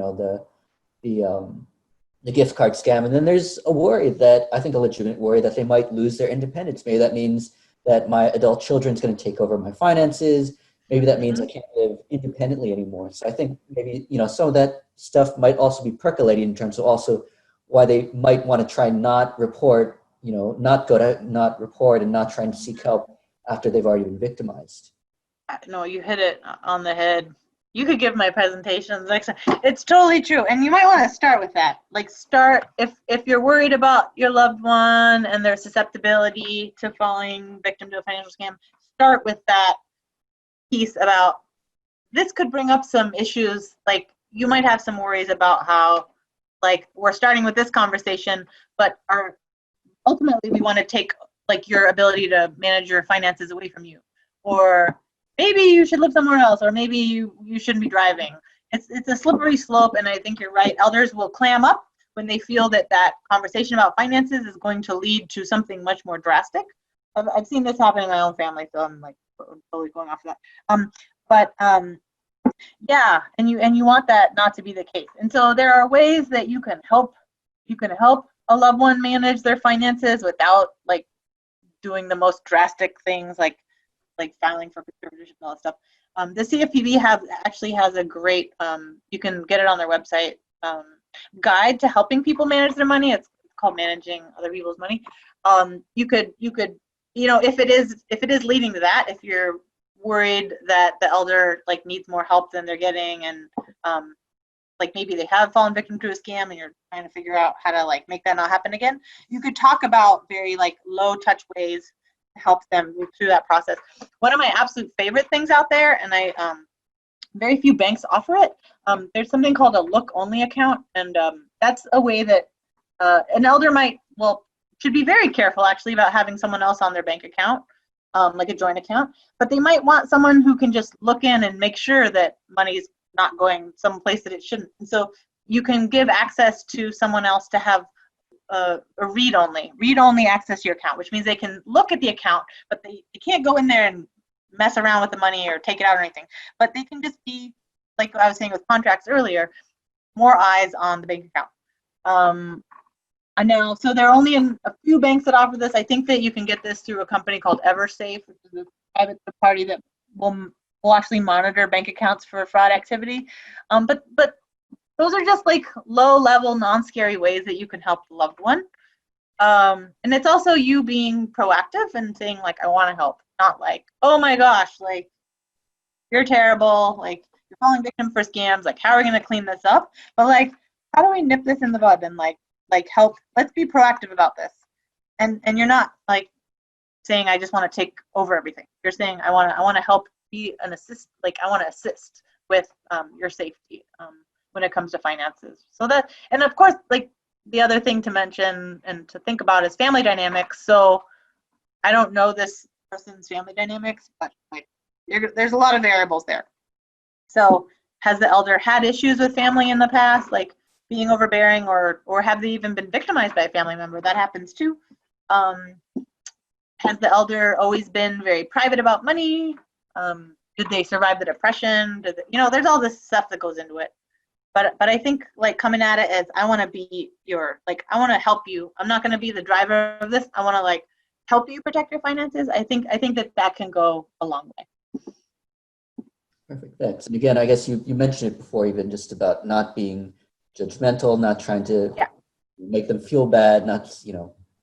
the gift card scam. And then there's a worry that, I think a legitimate worry, that they might lose their independence. Maybe that means that my adult children's going to take over my finances. Maybe that means I can't live independently anymore. So I think maybe, some of that stuff might also be percolating in terms of also why they might want to try not report, not report and not trying to seek help after they've already been victimized. No, you hit it on the head. You could give my presentations next time. It's totally true. And you might want to start with that. Like start, if you're worried about your loved one and their susceptibility to falling victim to a financial scam, start with that piece about this could bring up some issues. Like you might have some worries about how, like, we're starting with this conversation, but ultimately we want to take like your ability to manage your finances away from you, or maybe you should live somewhere else, or maybe you shouldn't be driving. It's a slippery slope, and I think you're right. Elders will clam up when they feel that conversation about finances is going to lead to something much more drastic. I've seen this happen in my own family, so I'm like totally going off of that. Yeah, and you want that not to be the case. And so there are ways that you can help a loved one manage their finances without like doing the most drastic things like filing for conservatorship and all that stuff. The CFPB actually has a great, you can get it on their website, guide to helping people manage their money. It's called Managing Other People's Money. You could, if it is leading to that, if you're worried that the elder like needs more help than they're getting, and like maybe they have fallen victim to a scam and you're trying to figure out how to like make that not happen again, you could talk about very like low touch ways to help them move through that process. One of my absolute favorite things out there, and very few banks offer it, there's something called a look only account, and that's a way that an elder should be very careful actually about having someone else on their bank account, like a joint account, but they might want someone who can just look in and make sure that money's not going someplace that it shouldn't. And so you can give access to someone else to have a read-only access to your account, which means they can look at the account, but they can't go in there and mess around with the money or take it out or anything. But they can just be, like I was saying with contracts earlier, more eyes on the bank account. I know, so there are only a few banks that offer this. I think that you can get this through a company called Eversafe, which is a private party that will actually monitor bank accounts for fraud activity. But those are just like low-level, non-scary ways that you can help the loved one. And it's also you being proactive and saying like, I want to help, not like, oh my gosh, like you're terrible, like you're falling victim for scams, like how are we going to clean this up? But like, how do we nip this in the bud and like help? Let's be proactive about this. And you're not like saying I just want to take over everything. You're saying I want to help, be an assist, like I want to assist with your safety. when it comes to finances. So that, and of course, like the other thing to mention and to think about is family dynamics. So I don't know this person's family dynamics, but like there's a lot of variables there. So has the elder had issues with family in the past, like being overbearing, or have they even been victimized by a family member? That happens too. Has the elder always been very private about money? Did they survive the depression? There's all this stuff that goes into it. But I think like coming at it as I want to be I want to help you. I'm not going to be the driver of this. I want to like help you protect your finances. I think that can go a long way. Perfect, thanks. And again, I guess you mentioned it before, even just about not being judgmental, not trying to make them feel bad, not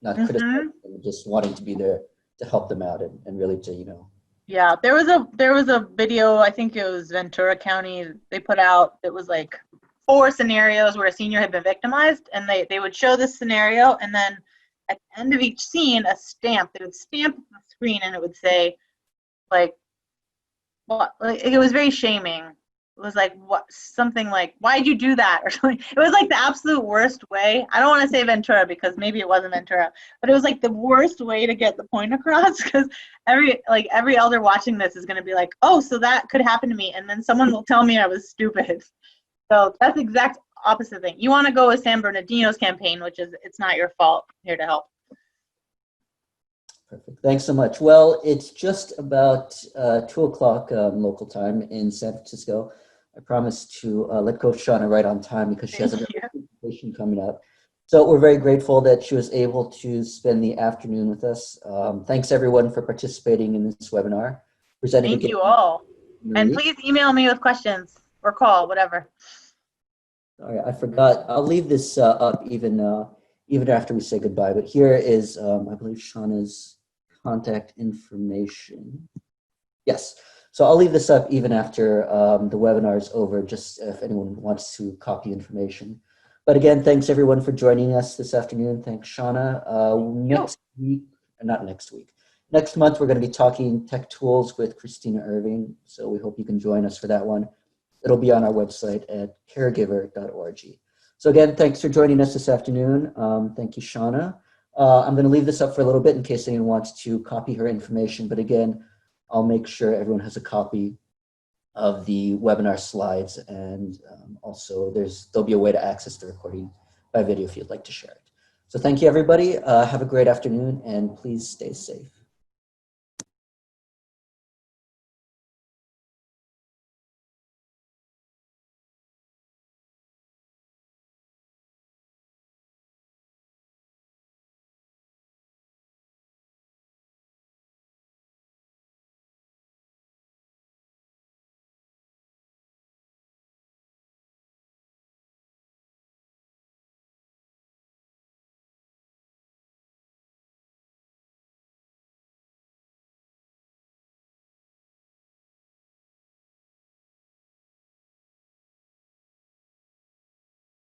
criticizing them, just wanting to be there to help them out and really to. Yeah, there was a video, I think it was Ventura County, they put out, it was like 4 scenarios where a senior had been victimized, and they would show this scenario, and then at the end of each scene, they would stamp the screen, and it would say, like, well, like, it was very shaming. It was like something like, why'd you do that, or something. It was like the absolute worst way. I don't want to say Ventura because maybe it wasn't Ventura, but it was like the worst way to get the point across, because every elder watching this is going to be like, oh, so that could happen to me, and then someone will tell me I was stupid. So that's the exact opposite thing. You want to go with San Bernardino's campaign, which is it's not your fault, I'm here to help. Perfect. Thanks so much. Well, it's just about 2 o'clock local time in San Francisco. I promised to let go of Shauna right on time because she has a presentation coming up. So we're very grateful that she was able to spend the afternoon with us. Thanks everyone for participating in this webinar. Thank you all. And please email me with questions or call, whatever. All right, I forgot. I'll leave this up even after we say goodbye. But here is, I believe, Shauna's contact information. Yes. So I'll leave this up even after the webinar is over, just if anyone wants to copy information. But again, thanks everyone for joining us this afternoon. Thanks, Shauna. Next month, we're going to be talking tech tools with Christina Irving. So we hope you can join us for that one. It'll be on our website at caregiver.org. So again, thanks for joining us this afternoon. Thank you, Shauna. I'm going to leave this up for a little bit in case anyone wants to copy her information. But again, I'll make sure everyone has a copy of the webinar slides. And also there'll be a way to access the recording by video if you'd like to share it. So thank you, everybody. Have a great afternoon, and please stay safe.